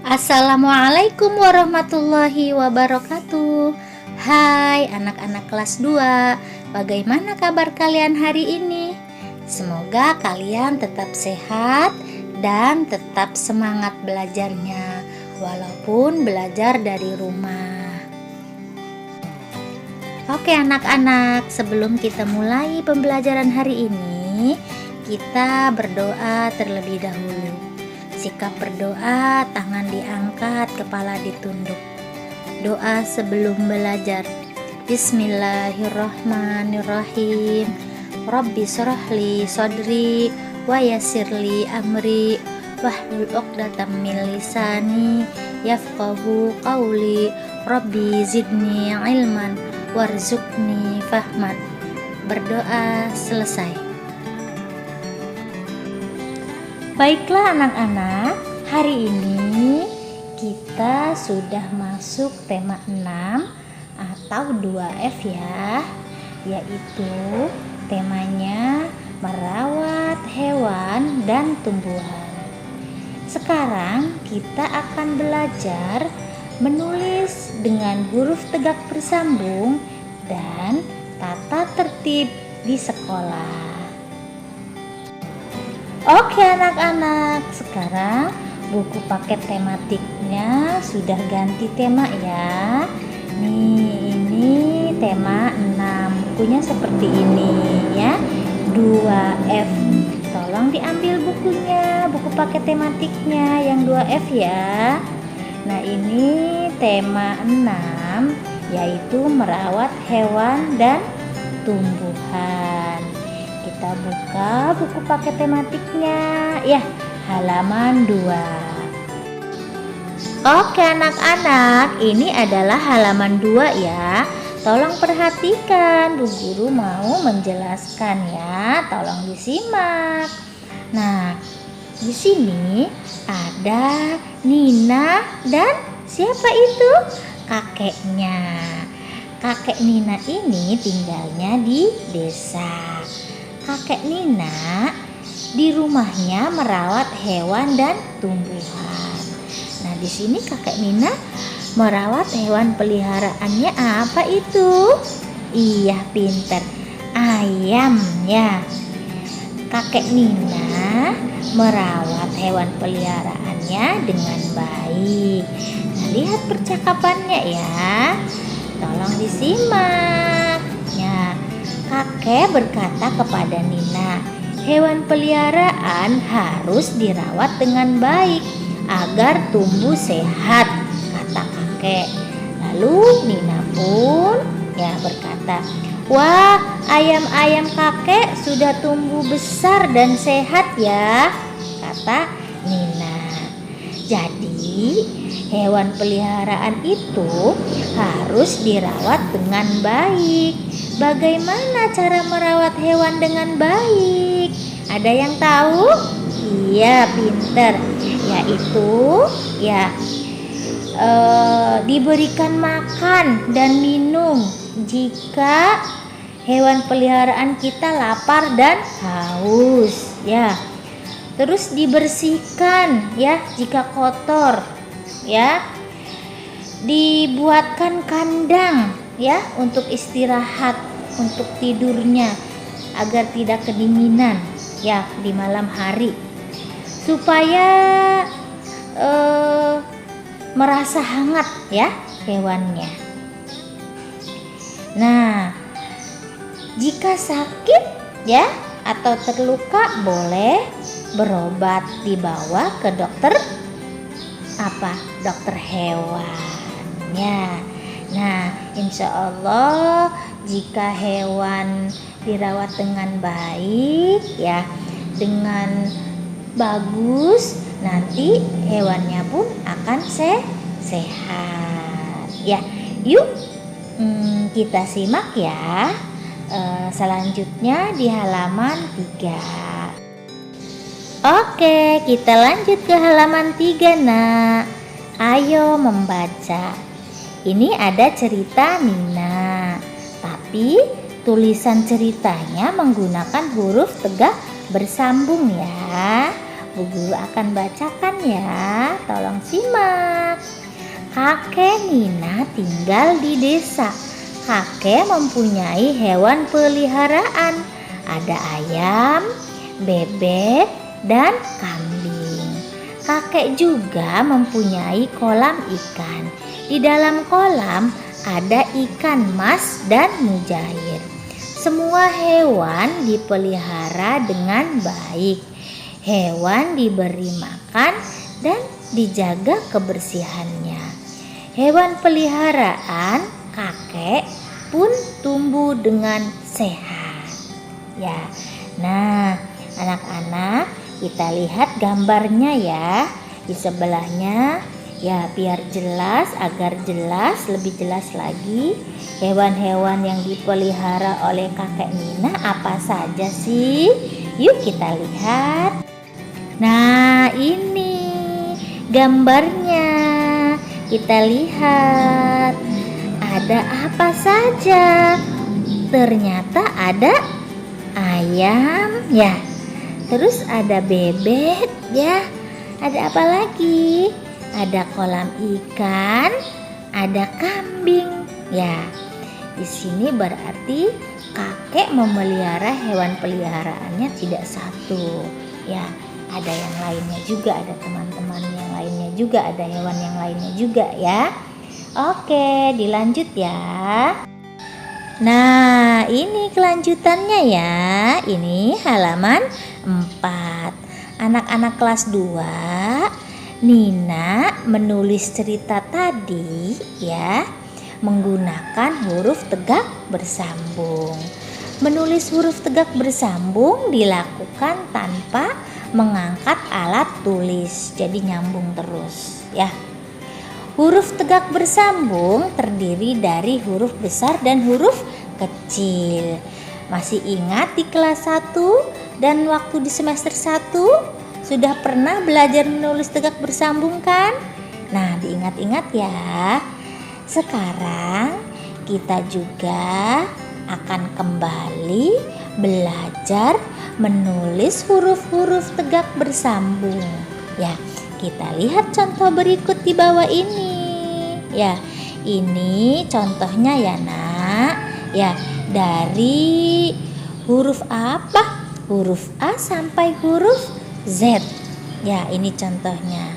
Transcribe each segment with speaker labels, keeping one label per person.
Speaker 1: Assalamualaikum warahmatullahi wabarakatuh. Hai anak-anak kelas 2, bagaimana kabar kalian hari ini? Semoga kalian tetap sehat dan tetap semangat belajarnya, walaupun belajar dari rumah. Oke anak-anak, sebelum kita mulai pembelajaran hari ini, kita berdoa terlebih dahulu. Sikap berdoa, tangan diangkat, kepala ditunduk. Doa sebelum belajar. Bismillahirrahmanirrahim. Rabbi shrahli sadri wa yassirli amri wahlul 'uqdatam min lisani yafqahu qawli. Rabbi zidni ilman warzuqni fahman. Berdoa selesai. Baiklah anak-anak, hari ini kita sudah masuk tema 6 atau 2F ya, yaitu temanya merawat hewan dan tumbuhan. Sekarang kita akan belajar menulis dengan huruf tegak bersambung dan tata tertib di sekolah. Oke anak-anak, sekarang buku paket tematiknya sudah ganti tema ya. Nih, ini tema 6. Bukunya seperti ini ya. 2F. Tolong diambil bukunya, buku paket tematiknya yang 2F ya. Nah, ini tema 6 yaitu merawat hewan dan tumbuhan. Kita buka buku paket tematiknya ya, halaman 2. Oke anak-anak, ini adalah halaman 2 ya. Tolong perhatikan, Bu Guru mau menjelaskan ya, tolong disimak. Nah, di sini ada Nina dan siapa itu? Kakeknya. Kakek Nina ini tinggalnya di desa. Kakek Nina di rumahnya merawat hewan dan tumbuhan. Nah, di sini kakek Nina merawat hewan peliharaannya apa itu? Iya, pinter. Ayam ya. Kakek Nina merawat hewan peliharaannya dengan baik. Nah, lihat percakapannya ya. Tolong disimak. Ya. Kakek berkata kepada Nina, hewan peliharaan harus dirawat dengan baik agar tumbuh sehat, kata kakek. Lalu Nina pun berkata, wah, ayam-ayam kakek sudah tumbuh besar dan sehat ya, kata Nina. Jadi hewan peliharaan itu harus dirawat dengan baik. Bagaimana cara merawat hewan dengan baik? Ada yang tahu? Iya, pinter. Yaitu diberikan makan dan minum jika hewan peliharaan kita lapar dan haus ya. Terus dibersihkan ya jika kotor ya. Dibuatkan kandang ya untuk istirahat, untuk tidurnya agar tidak kedinginan ya di malam hari, supaya merasa hangat ya hewannya. Nah, jika sakit ya atau terluka boleh berobat, dibawa ke dokter dokter hewan ya. Nah, insya Allah jika hewan dirawat dengan baik ya, dengan bagus, nanti hewannya pun akan sehat ya. Yuk kita simak ya selanjutnya di halaman 3. Oke, kita lanjut ke halaman 3 nak. Ayo membaca. Ini ada cerita Nina, tapi tulisan ceritanya menggunakan huruf tegak bersambung ya. Bu Guru akan bacakan ya, tolong simak. Kakek Nina tinggal di desa. Kakek mempunyai hewan peliharaan. Ada ayam, bebek, dan kambing. Kakek juga mempunyai kolam ikan. Di dalam kolam ada ikan mas dan mujair. Semua hewan dipelihara dengan baik. Hewan diberi makan dan dijaga kebersihannya. Hewan peliharaan kakek pun tumbuh dengan sehat. Ya, nah anak-anak, kita lihat gambarnya ya di sebelahnya. Ya, biar jelas, agar jelas, lebih jelas lagi, hewan-hewan yang dipelihara oleh kakek Nina apa saja sih? Yuk kita lihat. Nah, ini gambarnya. Kita lihat ada apa saja. Ternyata ada ayam ya. Terus ada bebek ya. Ada apa lagi? Ada kolam ikan, ada kambing. Ya, di sini berarti kakek memelihara hewan peliharaannya tidak satu. Ya, ada yang lainnya juga, ada teman-teman yang lainnya juga, ada hewan yang lainnya juga ya. Oke, dilanjut ya. Nah, ini kelanjutannya ya. Ini halaman 4. Anak-anak kelas 2, Nina menulis cerita tadi ya menggunakan huruf tegak bersambung. Menulis huruf tegak bersambung dilakukan tanpa mengangkat alat tulis, jadi nyambung terus ya. Huruf tegak bersambung terdiri dari huruf besar dan huruf kecil. Masih ingat di kelas 1 dan waktu di semester 1? Sudah pernah belajar menulis tegak bersambung kan? Nah, diingat-ingat ya. Sekarang kita juga akan kembali belajar menulis huruf-huruf tegak bersambung. Ya, kita lihat contoh berikut di bawah ini. Ya, ini contohnya ya nak. Ya, dari huruf apa? Huruf A sampai huruf Z. Ya, ini contohnya.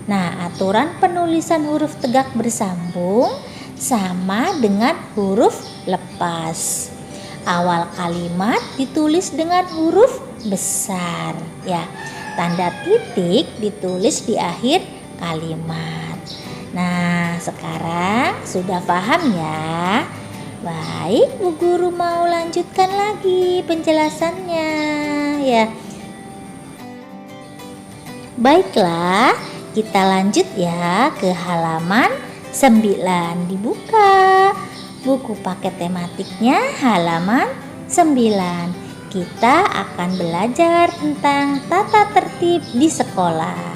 Speaker 1: Nah, aturan penulisan huruf tegak bersambung sama dengan huruf lepas. Awal kalimat ditulis dengan huruf besar, ya. Tanda titik ditulis di akhir kalimat. Nah, sekarang sudah paham ya? Baik, Bu Guru mau lanjutkan lagi penjelasannya, ya. Baiklah, kita lanjut ya ke halaman 9. Dibuka buku paket tematiknya halaman 9. Kita akan belajar tentang tata tertib di sekolah.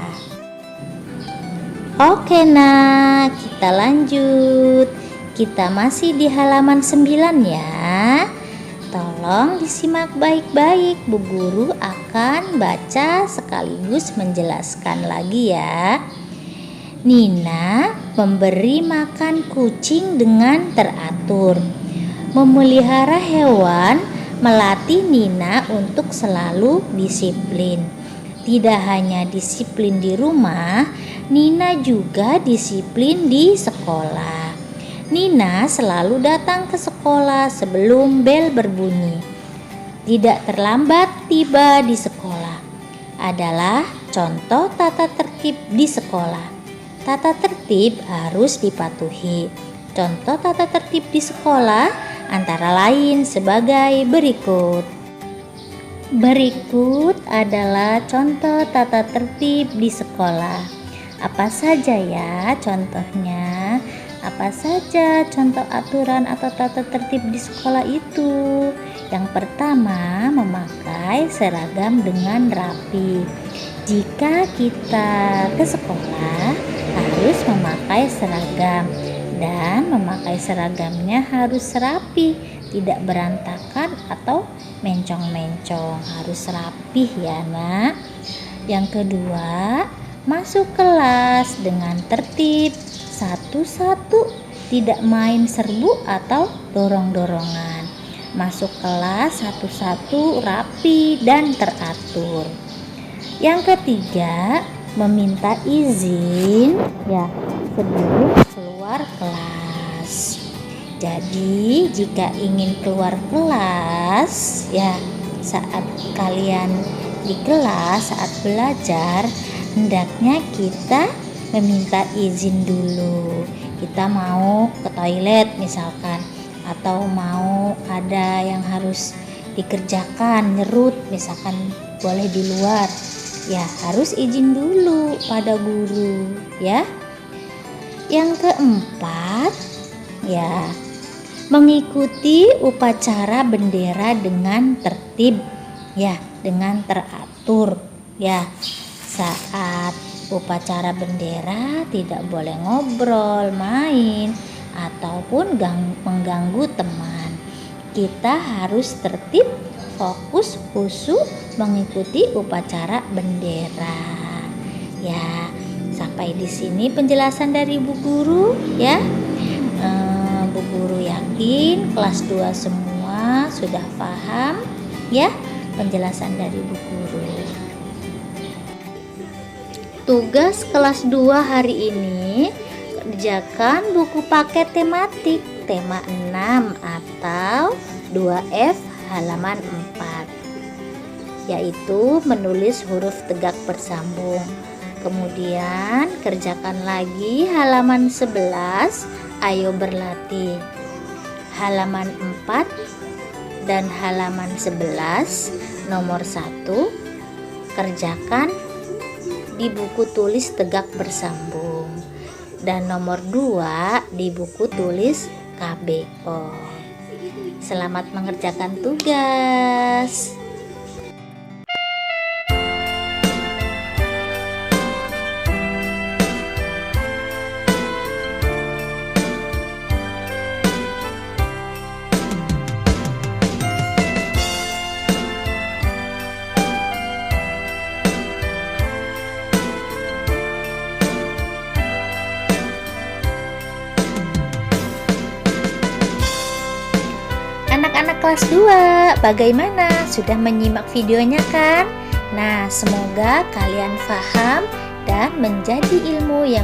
Speaker 1: Oke nak, kita lanjut. Kita masih di halaman 9 ya. Tolong disimak baik-baik, Bu Guru akan baca sekaligus menjelaskan lagi ya. Nina memberi makan kucing dengan teratur. Memelihara hewan melatih Nina untuk selalu disiplin. Tidak hanya disiplin di rumah, Nina juga disiplin di sekolah. Nina selalu datang ke sekolah sebelum bel berbunyi. Tidak terlambat tiba di sekolah adalah contoh tata tertib di sekolah. Tata tertib harus dipatuhi. Contoh tata tertib di sekolah antara lain sebagai berikut. Berikut adalah contoh tata tertib di sekolah. Apa saja ya contohnya? Apa saja contoh aturan atau tata tertib di sekolah itu? Yang pertama, memakai seragam dengan rapi. Jika kita ke sekolah harus memakai seragam, dan memakai seragamnya harus rapi, tidak berantakan atau mencong-mencong, harus rapih ya nak. Yang kedua, masuk kelas dengan tertib satu-satu, tidak main serbu atau dorong-dorongan. Masuk kelas satu-satu, rapi dan teratur. Yang ketiga, meminta izin ya sebelum keluar kelas. Jadi jika ingin keluar kelas ya, saat kalian di kelas, saat belajar, hendaknya kita meminta izin dulu. Kita mau ke toilet misalkan, atau mau ada yang harus dikerjakan, nyerut misalkan, boleh di luar ya, harus izin dulu pada guru ya. Yang keempat ya, mengikuti upacara bendera dengan tertib ya, dengan teratur ya. Saat upacara bendera tidak boleh ngobrol, main ataupun mengganggu teman. Kita harus tertib, fokus, khusyuk mengikuti upacara bendera ya. Sampai di sini penjelasan dari Bu Guru ya. Bu Guru yakin kelas 2 semua sudah paham ya penjelasan dari Bu Guru. Tugas kelas 2 hari ini, kerjakan buku paket tematik tema 6 atau 2F halaman 4, yaitu menulis huruf tegak bersambung. Kemudian kerjakan lagi halaman 11, ayo berlatih. Halaman 4 dan halaman 11 nomor 1 kerjakan di buku tulis tegak bersambung, dan nomor 2 di buku tulis KBO. Selamat mengerjakan tugas. Anak-anak kelas 2, bagaimana? Sudah menyimak videonya kan? Nah, semoga kalian paham dan menjadi ilmu yang